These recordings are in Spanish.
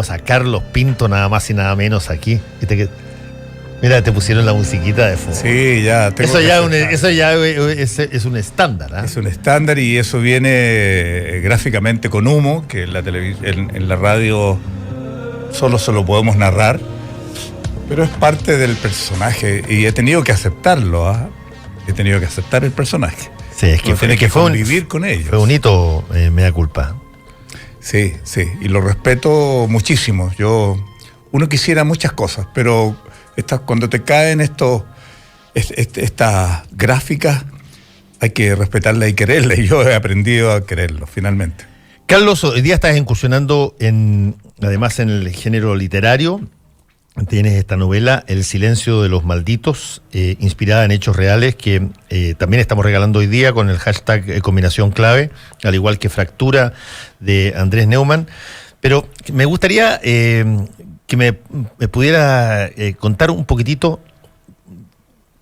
O sea, Carlos Pinto, nada más y nada menos aquí. Mira, te pusieron la musiquita de fondo. Sí, ya. Eso ya es un estándar, ¿eh? Es un estándar y eso viene gráficamente con humo, que en la radio solo se lo podemos narrar, pero es parte del personaje y he tenido que aceptarlo, ¿ah? He tenido que aceptar el personaje. Sí, es que fue convivir con ellos. Fue un hito, me da culpa. Sí, y lo respeto muchísimo. Uno quisiera muchas cosas, pero cuando te caen estas gráficas, hay que respetarlas y quererlas, y yo he aprendido a quererlo, finalmente. Carlos, hoy día estás incursionando además en el género literario. Tienes esta novela, El silencio de los malditos, inspirada en hechos reales, que también estamos regalando hoy día con el hashtag Combinación Clave, al igual que Fractura de Andrés Neumann. Pero me gustaría que me pudiera contar un poquitito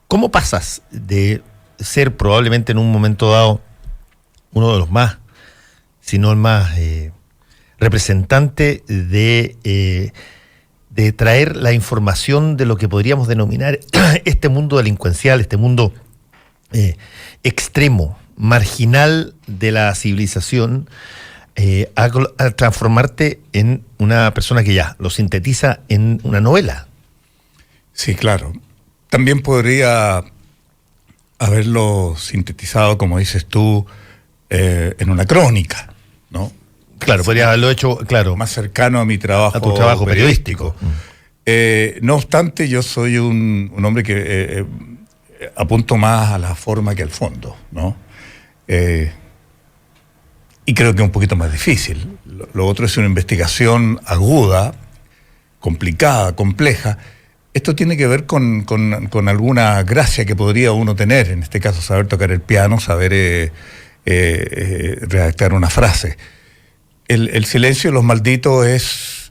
cómo pasas de ser probablemente en un momento dado uno de los más, si no el más representante de traer la información de lo que podríamos denominar este mundo delincuencial, este mundo extremo, marginal de la civilización, a transformarte en una persona que ya lo sintetiza en una novela. Sí, claro. También podría haberlo sintetizado, como dices tú, en una crónica, ¿no? Claro, podría haberlo hecho, claro, más cercano a mi trabajo, a tu trabajo periodístico. No obstante, yo soy un hombre que apunto más a la forma que al fondo, ¿no? Y creo que es un poquito más difícil. Lo otro es una investigación aguda, complicada, compleja. Esto tiene que ver con alguna gracia que podría uno tener, en este caso saber tocar el piano, saber redactar una frase. El silencio de los malditos es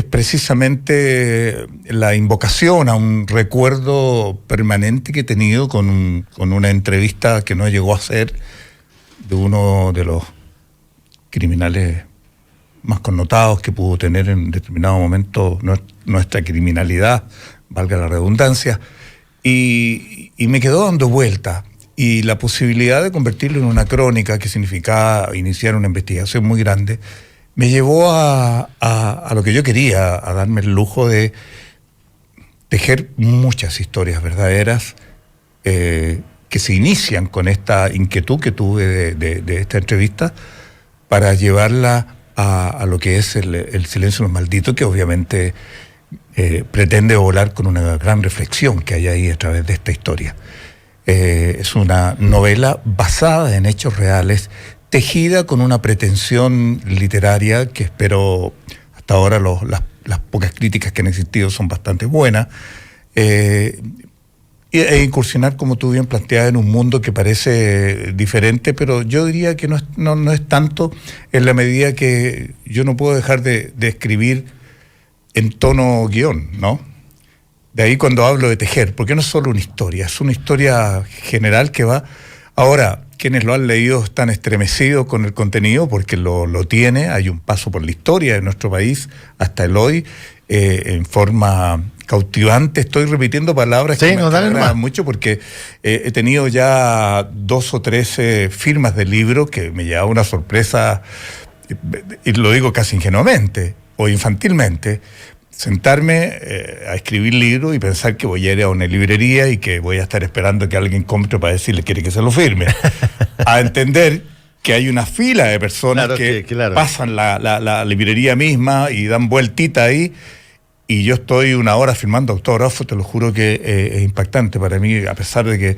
precisamente la invocación a un recuerdo permanente que he tenido con una entrevista que no llegó a ser de uno de los criminales más connotados que pudo tener en determinado momento nuestra criminalidad, valga la redundancia, y me quedó dando vuelta. Y la posibilidad de convertirlo en una crónica, que significaba iniciar una investigación muy grande, me llevó a lo que yo quería, a darme el lujo de tejer muchas historias verdaderas que se inician con esta inquietud que tuve de esta entrevista, para llevarla a lo que es el silencio de los malditos, que obviamente pretende volar con una gran reflexión que hay ahí a través de esta historia. Es una novela basada en hechos reales, tejida con una pretensión literaria que espero, hasta ahora las pocas críticas que han existido son bastante buenas, e incursionar, como tú bien planteas, en un mundo que parece diferente, pero yo diría que no es tanto, en la medida que yo no puedo dejar de escribir en tono guión, ¿no? De ahí cuando hablo de tejer, porque no es solo una historia, es una historia general que va. Ahora, quienes lo han leído están estremecidos con el contenido, porque lo tiene, hay un paso por la historia de nuestro país hasta el hoy, en forma cautivante. Estoy repitiendo palabras que me agradan mucho, porque he tenido ya 2 o 3 firmas del libro que me lleva una sorpresa, y lo digo casi ingenuamente o infantilmente. Sentarme a escribir libros y pensar que voy a ir a una librería y que voy a estar esperando que alguien compre para decirle quiere que se lo firme. A entender que hay una fila de personas pasan la librería misma y dan vueltita ahí, y yo estoy 1 hora firmando autógrafos. Te lo juro que es impactante para mí, a pesar de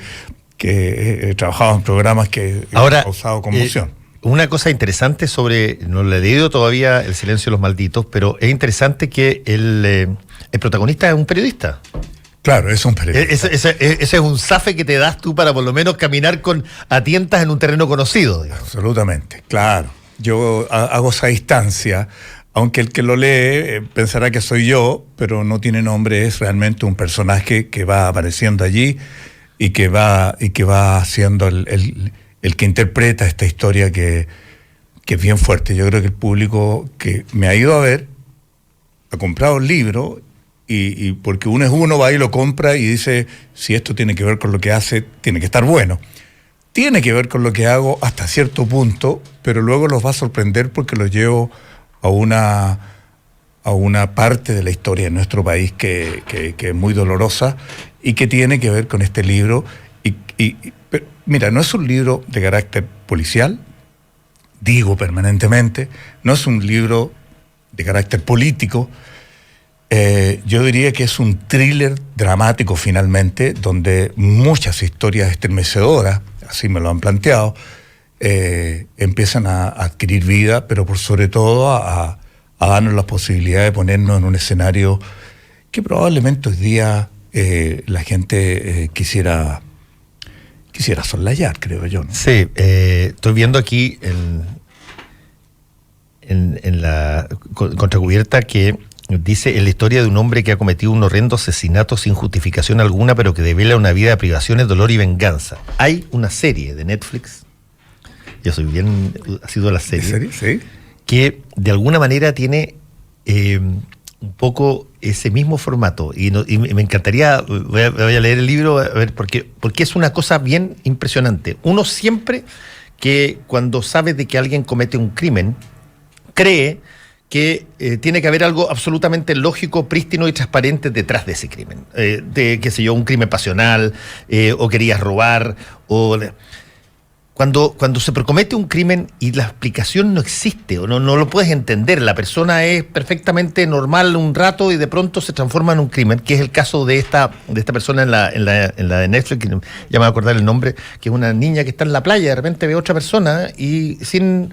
que he trabajado en programas que han causado conmoción. Una cosa interesante no lo he leído todavía, El silencio de los malditos, pero es interesante que el protagonista es un periodista. Claro, es un periodista. Ese es un zafe que te das tú para por lo menos caminar a tientas en un terreno conocido, digamos. Absolutamente, claro. Yo hago esa distancia, aunque el que lo lee pensará que soy yo, pero no tiene nombre, es realmente un personaje que va apareciendo allí y que va siendo el que interpreta esta historia que es bien fuerte. Yo creo que el público que me ha ido a ver ha comprado el libro y porque uno es uno, va y lo compra y dice, si esto tiene que ver con lo que hace, tiene que estar bueno. Tiene que ver con lo que hago hasta cierto punto, pero luego los va a sorprender porque los llevo a una parte de la historia de nuestro país que es muy dolorosa y que tiene que ver con este libro. Pero, mira, no es un libro de carácter policial, digo permanentemente, no es un libro de carácter político. Yo diría que es un thriller dramático finalmente, donde muchas historias estremecedoras, así me lo han planteado, empiezan a adquirir vida, pero por sobre todo a darnos la posibilidad de ponernos en un escenario que probablemente hoy día la gente quisiera soslayar, creo yo, ¿no? Sí, estoy viendo aquí en la contracubierta que dice, en la historia de un hombre que ha cometido un horrendo asesinato sin justificación alguna, pero que devela una vida de privaciones, dolor y venganza. Hay una serie de Netflix, yo soy bien asiduo a la serie, ¿En serio? Sí. Que de alguna manera tiene un poco ese mismo formato. Y me encantaría, voy a leer el libro, a ver, porque es una cosa bien impresionante. Uno siempre que cuando sabe de que alguien comete un crimen, cree que tiene que haber algo absolutamente lógico, prístino y transparente detrás de ese crimen. De, qué sé yo, un crimen pasional, o querías robar, o... Cuando se comete un crimen y la explicación no existe, o no lo puedes entender, la persona es perfectamente normal un rato y de pronto se transforma en un crimen, que es el caso de esta persona en la de Netflix, que ya me voy a acordar el nombre, que es una niña que está en la playa, de repente ve a otra persona y sin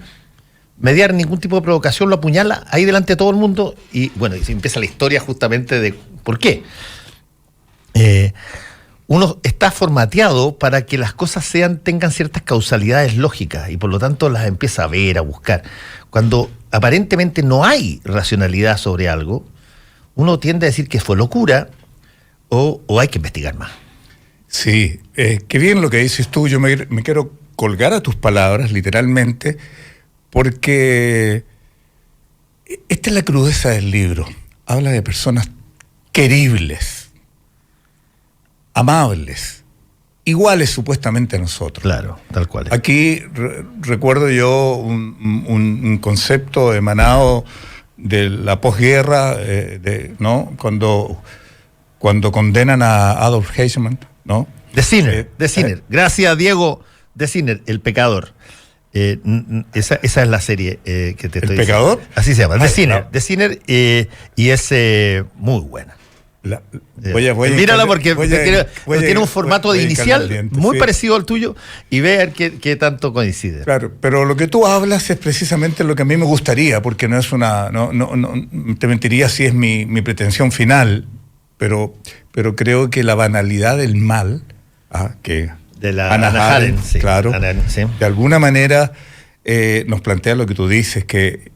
mediar ningún tipo de provocación lo apuñala ahí delante de todo el mundo y bueno, y se empieza la historia justamente de por qué. Uno está formateado para que las cosas tengan ciertas causalidades lógicas y por lo tanto las empieza a ver, a buscar. Cuando aparentemente no hay racionalidad sobre algo, uno tiende a decir que fue locura o hay que investigar más. Sí, qué bien lo que dices tú. Yo me quiero colgar a tus palabras, literalmente, porque esta es la crudeza del libro. Habla de personas queribles, amables, iguales supuestamente a nosotros. Claro, tal cual. Aquí recuerdo yo un concepto emanado de la posguerra, ¿no? Cuando condenan a Adolf Eichmann, ¿no? De Sinner. Gracias, Diego. De Sinner, el pecador. Esa es la serie que te estoy diciendo. ¿El pecador? Así se llama, The Sinner. The Sinner, y es muy buena. Mírala porque tiene un formato de inicial muy parecido al tuyo y ve a ver qué tanto coincide. Claro, pero lo que tú hablas es precisamente lo que a mí me gustaría, porque no es no te mentiría si es mi pretensión final, pero creo que la banalidad del mal, que de la Hannah Arendt, sí, claro, sí. De alguna manera nos plantea lo que tú dices, que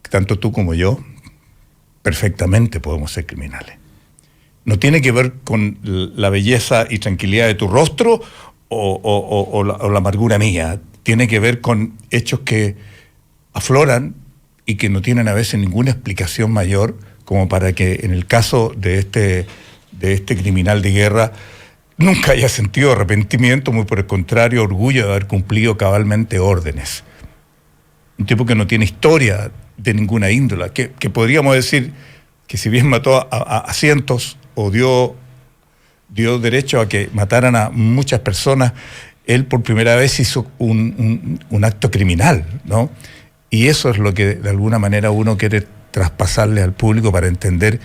tanto tú como yo perfectamente podemos ser criminales. No tiene que ver con la belleza y tranquilidad de tu rostro o la amargura mía. Tiene que ver con hechos que afloran y que no tienen a veces ninguna explicación mayor, como para que en el caso de este criminal de guerra nunca haya sentido arrepentimiento, muy por el contrario, orgullo de haber cumplido cabalmente órdenes. Un tipo que no tiene historia de ninguna índole, que podríamos decir que si bien mató a cientos o dio derecho a que mataran a muchas personas, él por primera vez hizo un acto criminal, ¿no? Y eso es lo que de alguna manera uno quiere traspasarle al público para entender,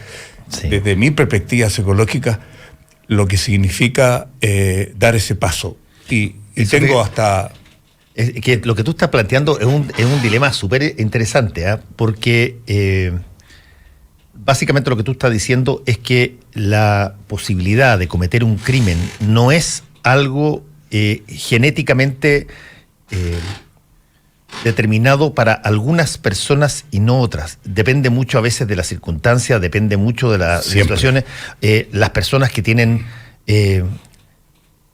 sí, desde mi perspectiva psicológica, lo que significa dar ese paso. Y tengo hasta... que lo que tú estás planteando es un dilema súper interesante, porque básicamente lo que tú estás diciendo es que la posibilidad de cometer un crimen no es algo genéticamente determinado para algunas personas y no otras. Depende mucho a veces de las circunstancias, depende mucho de las situaciones. Las personas que tienen, qué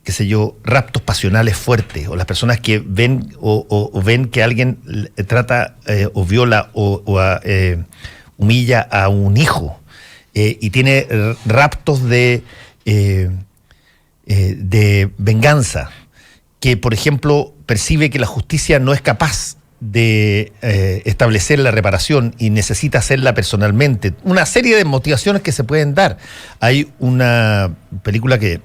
sé yo, raptos pasionales fuertes, o las personas que ven o ven que alguien trata o viola o humilla a un hijo y tiene raptos de venganza, que por ejemplo percibe que la justicia no es capaz de establecer la reparación y necesita hacerla personalmente. Una serie de motivaciones que se pueden dar. Hay una película que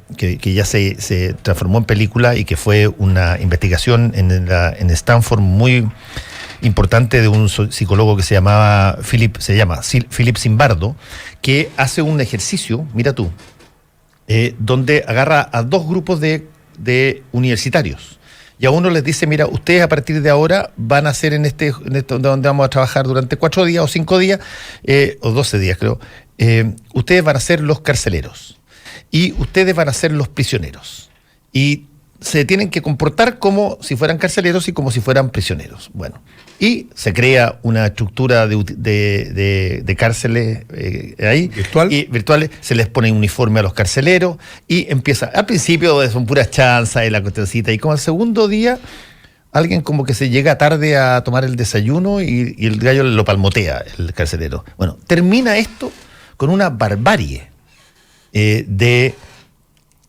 ya se transformó en película y que fue una investigación en Stanford muy importante de un psicólogo que se llama Philip Zimbardo, que hace un ejercicio, mira tú, donde agarra a dos grupos de universitarios. Y a uno les dice, mira, ustedes a partir de ahora van a hacer en esto donde vamos a trabajar durante 4 días o 5 días, o 12 días creo, ustedes van a ser los carceleros y ustedes van a ser los prisioneros. Y se tienen que comportar como si fueran carceleros y como si fueran prisioneros. Bueno, y se crea una estructura de cárceles ahí. Virtuales. Se les pone un uniforme a los carceleros y empieza. Al principio son puras chanzas y la cuestioncita. Y como al segundo día, alguien como que se llega tarde a tomar el desayuno y el gallo lo palmotea, el carcelero. Bueno, termina esto con una barbarie de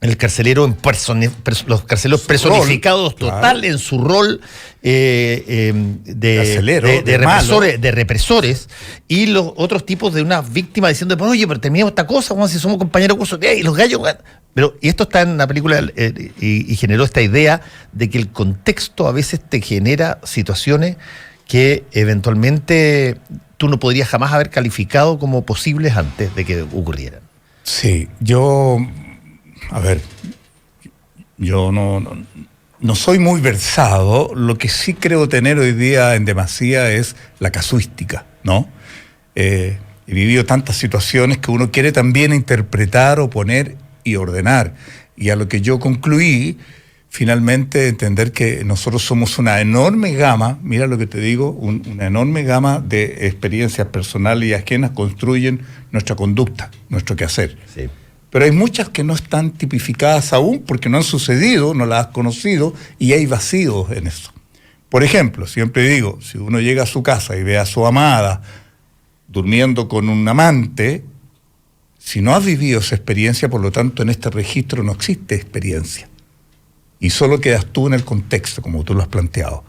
el carcelero los carceleros personificados rol, total, claro, en su rol de represores, y los otros tipos de una víctima diciendo, oye, pero terminamos esta cosa, vamos, si somos compañeros de curso, y los gallos. Pero, y esto está en la película y generó esta idea de que el contexto a veces te genera situaciones que eventualmente tú no podrías jamás haber calificado como posibles antes de que ocurrieran. Sí, a ver, yo no soy muy versado. Lo que sí creo tener hoy día en demasía es la casuística, ¿no? He vivido tantas situaciones que uno quiere también interpretar, oponer y ordenar. Y a lo que yo concluí, finalmente, entender que nosotros somos una enorme gama, mira lo que te digo, una enorme gama de experiencias personales y ajenas construyen nuestra conducta, nuestro quehacer. Sí. Pero hay muchas que no están tipificadas aún porque no han sucedido, no las has conocido y hay vacíos en eso. Por ejemplo, siempre digo, si uno llega a su casa y ve a su amada durmiendo con un amante, si no has vivido esa experiencia, por lo tanto en este registro no existe experiencia. Y solo quedas tú en el contexto, como tú lo has planteado.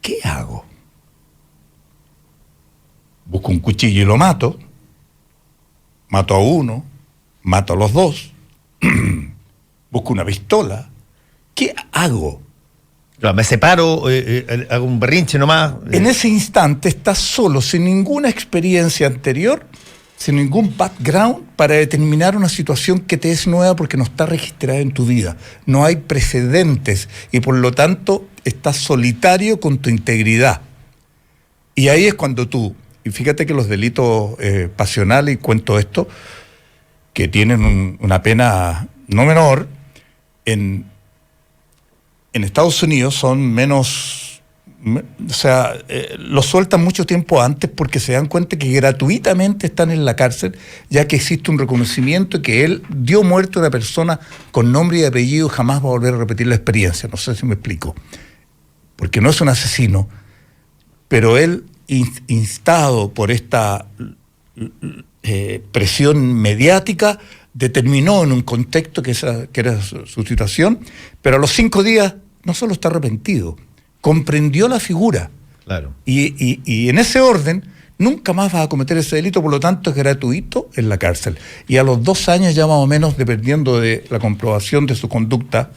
¿Qué hago? Busco un cuchillo y lo mato. Mato a uno. Mato a los dos, busco una pistola. ¿Qué hago? Me separo, hago un berrinche nomás. En ese instante estás solo, sin ninguna experiencia anterior, sin ningún background para determinar una situación que te es nueva porque no está registrada en tu vida. No hay precedentes y por lo tanto estás solitario con tu integridad. Y ahí es cuando tú, y fíjate que los delitos pasionales, y cuento esto, que tienen una pena no menor, en Estados Unidos son menos, los sueltan mucho tiempo antes porque se dan cuenta que gratuitamente están en la cárcel, ya que existe un reconocimiento que él dio muerte a una persona con nombre y apellido, jamás va a volver a repetir la experiencia. No sé si me explico. Porque no es un asesino, pero él, instado por esta presión mediática, determinó en un contexto que era su situación, pero a los 5 días no solo está arrepentido, comprendió la figura. Claro. Y en ese orden nunca más va a cometer ese delito, por lo tanto es gratuito en la cárcel. Y a los 2 años ya más o menos, dependiendo de la comprobación de su conducta,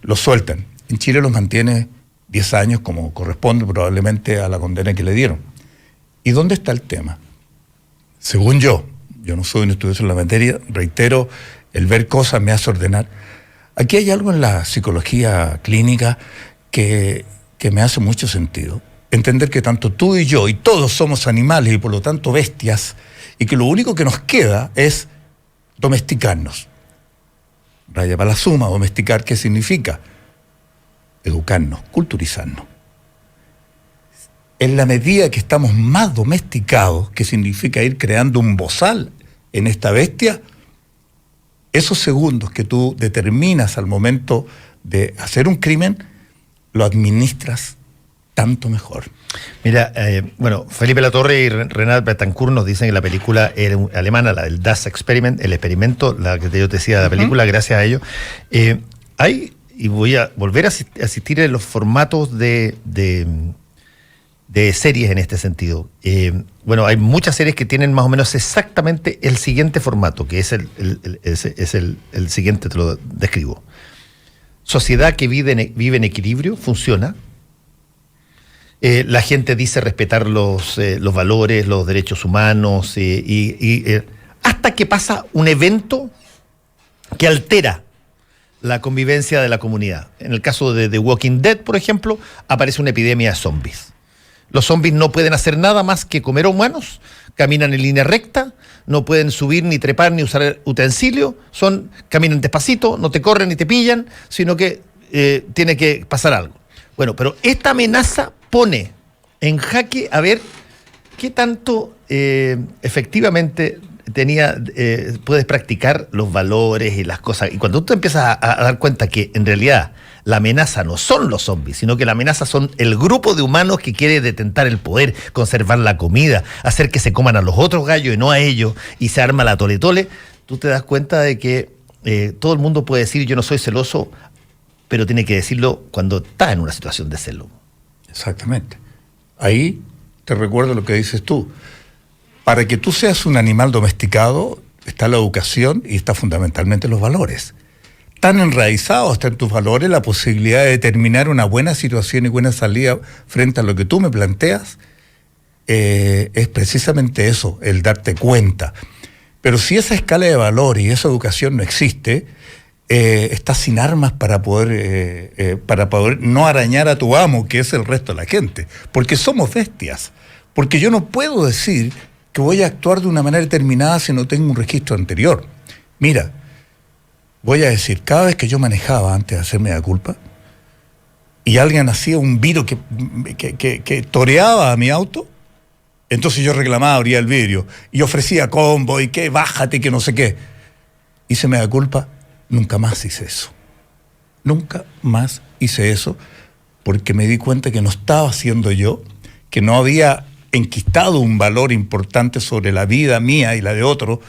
lo sueltan. En Chile los mantiene 10 años como corresponde probablemente a la condena que le dieron. ¿Y dónde está el tema? Según yo no soy un estudioso en la materia, reitero, el ver cosas me hace ordenar. Aquí hay algo en la psicología clínica que me hace mucho sentido. Entender que tanto tú y yo, y todos somos animales y por lo tanto bestias, y que lo único que nos queda es domesticarnos. Raya para la suma, domesticar, ¿qué significa? Educarnos, culturizarnos. En la medida que estamos más domesticados, que significa ir creando un bozal en esta bestia, esos segundos que tú determinas al momento de hacer un crimen, lo administras tanto mejor. Mira, bueno, Felipe Latorre y Renat Betancourt nos dicen que la película alemana, la del Das Experiment, el experimento, la que yo te decía de la película, gracias a ello, y voy a volver a asistir en los formatos de series en este sentido. Bueno, hay muchas series que tienen más o menos exactamente el siguiente formato, que es el siguiente, te lo describo. Sociedad que vive en equilibrio, funciona. La gente dice respetar los valores, los derechos humanos, hasta que pasa un evento que altera la convivencia de la comunidad. En el caso de The Walking Dead, por ejemplo, aparece una epidemia de zombies. Los zombies no pueden hacer nada más que comer humanos, caminan en línea recta, no pueden subir ni trepar ni usar utensilios, caminan despacito, no te corren ni te pillan, sino que tiene que pasar algo. Bueno, pero esta amenaza pone en jaque a ver qué tanto efectivamente puedes practicar los valores y las cosas. Y cuando tú te empiezas a dar cuenta que en realidad la amenaza no son los zombies, sino que la amenaza son el grupo de humanos que quiere detentar el poder, conservar la comida, hacer que se coman a los otros gallos y no a ellos, y se arma la tole-tole, tú te das cuenta de que todo el mundo puede decir yo no soy celoso, pero tiene que decirlo cuando está en una situación de celo. Exactamente. Ahí te recuerdo lo que dices tú. Para que tú seas un animal domesticado, está la educación y está fundamentalmente los valores. Tan enraizados están tus valores, la posibilidad de determinar una buena situación y buena salida frente a lo que tú me planteas, es precisamente eso, el darte cuenta. Pero si esa escala de valor y esa educación no existe, estás sin armas para poder no arañar a tu amo, que es el resto de la gente. Porque somos bestias. Porque yo no puedo decir que voy a actuar de una manera determinada si no tengo un registro anterior. Mira, voy a decir, cada vez que yo manejaba antes de hacerme la culpa, y alguien hacía un viro que toreaba a mi auto, entonces yo reclamaba, abría el vidrio, y ofrecía combo, y que bájate, que no sé qué. Hice mea culpa, nunca más hice eso. Nunca más hice eso, porque me di cuenta que no estaba siendo yo, que no había enquistado un valor importante sobre la vida mía y la de otro,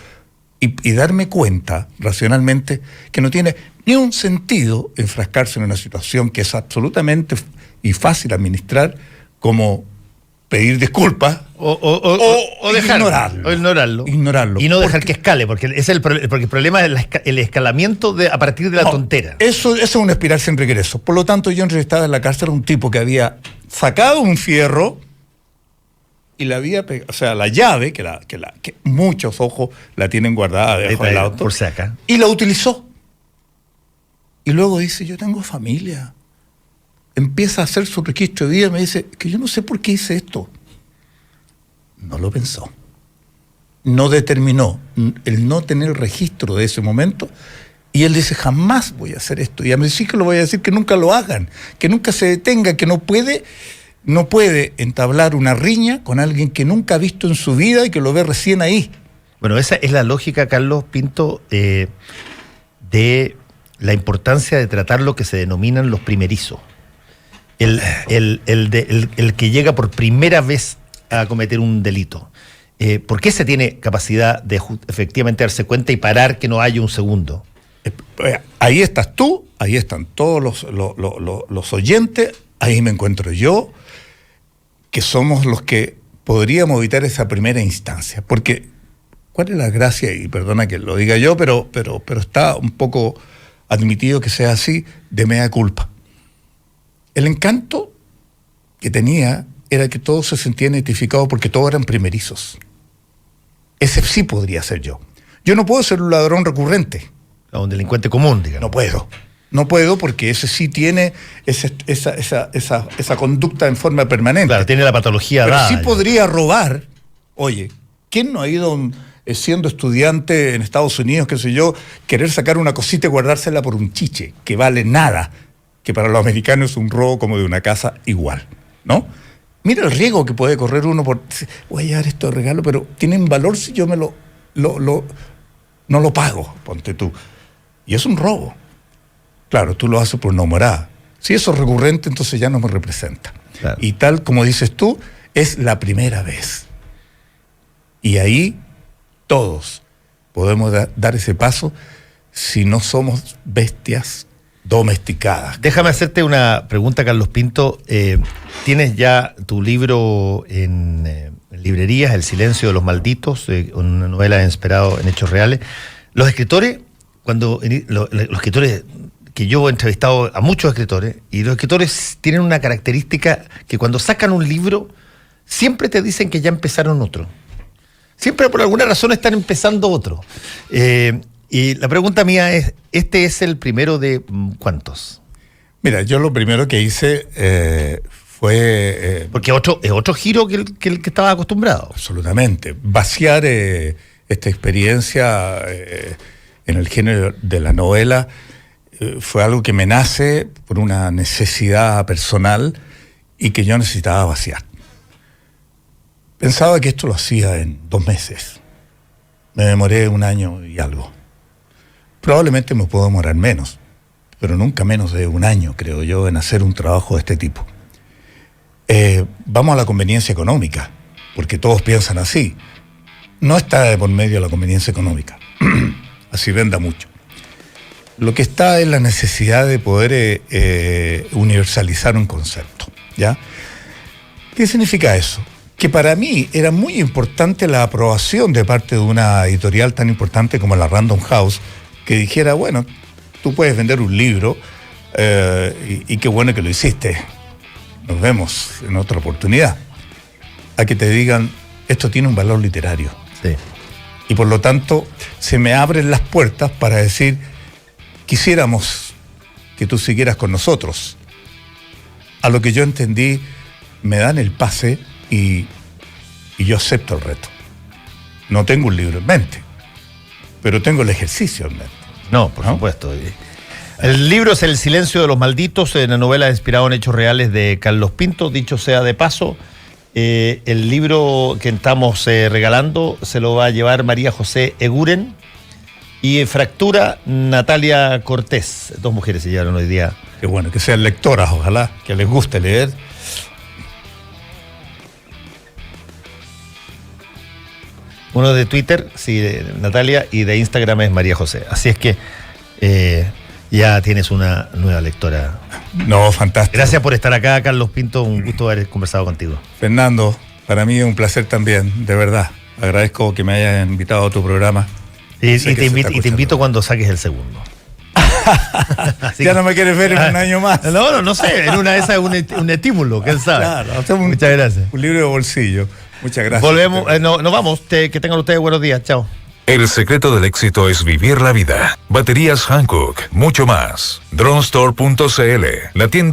y darme cuenta racionalmente que no tiene ni un sentido enfrascarse en una situación que es absolutamente y fácil administrar, como pedir disculpas o dejarlo, ignorarlo. Y no dejar que escale, porque el problema es el escalamiento a partir de la tontera. Eso es una espiral sin regreso. Por lo tanto, yo entrevistaba en la cárcel a un tipo que había sacado un fierro y la llave, que muchos ojos la tienen guardada debajo del auto, por si acá, y la utilizó. Y luego dice, yo tengo familia. Empieza a hacer su registro de vida y me dice que yo no sé por qué hice esto. No lo pensó. No determinó el no tener registro de ese momento. Y él dice, jamás voy a hacer esto. Y a mí sí que lo voy a decir, que nunca lo hagan, que nunca se detenga, que no puede entablar una riña con alguien que nunca ha visto en su vida y que lo ve recién ahí. Bueno, esa es la lógica, Carlos Pinto, de la importancia de tratar lo que se denominan los primerizos. El que llega por primera vez a cometer un delito. ¿Por qué se tiene capacidad de efectivamente darse cuenta y parar que no haya un segundo? Ahí estás tú, ahí están todos los oyentes, ahí me encuentro yo, que somos los que podríamos evitar esa primera instancia. Porque, ¿cuál es la gracia? Y perdona que lo diga yo, pero está un poco admitido que sea así, de mea culpa. El encanto que tenía era que todos se sentían identificados porque todos eran primerizos. Ese sí podría ser yo. Yo no puedo ser un ladrón recurrente. Un delincuente común, digamos. No puedo porque ese sí tiene esa conducta en forma permanente. Claro, tiene la patología pero dada. Sí podría robar. Oye, ¿quién no ha ido siendo estudiante en Estados Unidos, qué sé yo, querer sacar una cosita y guardársela por un chiche que vale nada, que para los americanos es un robo como de una casa igual, ¿no? Mira el riesgo que puede correr uno por, voy a llevar esto de regalo, pero tienen valor si yo no lo pago, ponte tú. Y es un robo. Claro, tú lo haces por no morada. Si eso es recurrente, entonces ya no me representa. Claro. Y tal como dices tú, es la primera vez. Y ahí todos podemos dar ese paso si no somos bestias domesticadas. Déjame hacerte una pregunta, Carlos Pinto. Tienes ya tu libro en librerías, El silencio de los malditos, una novela inspirada en hechos reales. Los escritores, los escritores que yo he entrevistado a muchos escritores, y los escritores tienen una característica que cuando sacan un libro, siempre te dicen que ya empezaron otro. Siempre por alguna razón están empezando otro. Y la pregunta mía es, ¿este es el primero de cuántos? Mira, yo lo primero que hice fue... Porque es otro giro que el que estaba acostumbrado. Absolutamente. Vaciar esta experiencia en el género de la novela fue algo que me nace por una necesidad personal y que yo necesitaba vaciar. Pensaba que esto lo hacía en 2 meses. Me demoré 1 año y algo. Probablemente me puedo demorar menos, pero nunca menos de 1 año, creo yo, en hacer un trabajo de este tipo. Vamos a la conveniencia económica, porque todos piensan así. No está de por medio la conveniencia económica, así venda mucho. Lo que está es la necesidad de poder universalizar un concepto, ¿ya? ¿Qué significa eso? Que para mí era muy importante la aprobación de parte de una editorial tan importante como la Random House, que dijera, bueno, tú puedes vender un libro y qué bueno que lo hiciste. Nos vemos en otra oportunidad. A que te digan, esto tiene un valor literario. Sí. Y por lo tanto, se me abren las puertas para decir, quisiéramos que tú siguieras con nosotros. A lo que yo entendí, me dan el pase y yo acepto el reto. No tengo un libro en mente, pero tengo el ejercicio en mente. No, por supuesto. El libro es El silencio de los malditos, una novela inspirada en hechos reales de Carlos Pinto. Dicho sea de paso, el libro que estamos regalando se lo va a llevar María José Eguren y Fractura Natalia Cortés. 2 mujeres se llevaron hoy día. Qué bueno, que sean lectoras, ojalá, que les guste leer. Uno de Twitter, sí, de Natalia, y de Instagram es María José. Así es que ya tienes una nueva lectora. No, fantástico. Gracias por estar acá, Carlos Pinto. Un gusto haber conversado contigo. Fernando, para mí es un placer también, de verdad. Agradezco que me hayas invitado a tu programa. Y te invito cuando saques el segundo. Ya no me quieres ver en 1 año más. No sé. En una de esas es un estímulo, quién sabe. Claro, muchas gracias. Un libro de bolsillo. Muchas gracias. Volvemos, nos vamos. Que tengan ustedes buenos días. Chao. El secreto del éxito es vivir la vida. Baterías Hankook, mucho más. Dronestore.cl, la tienda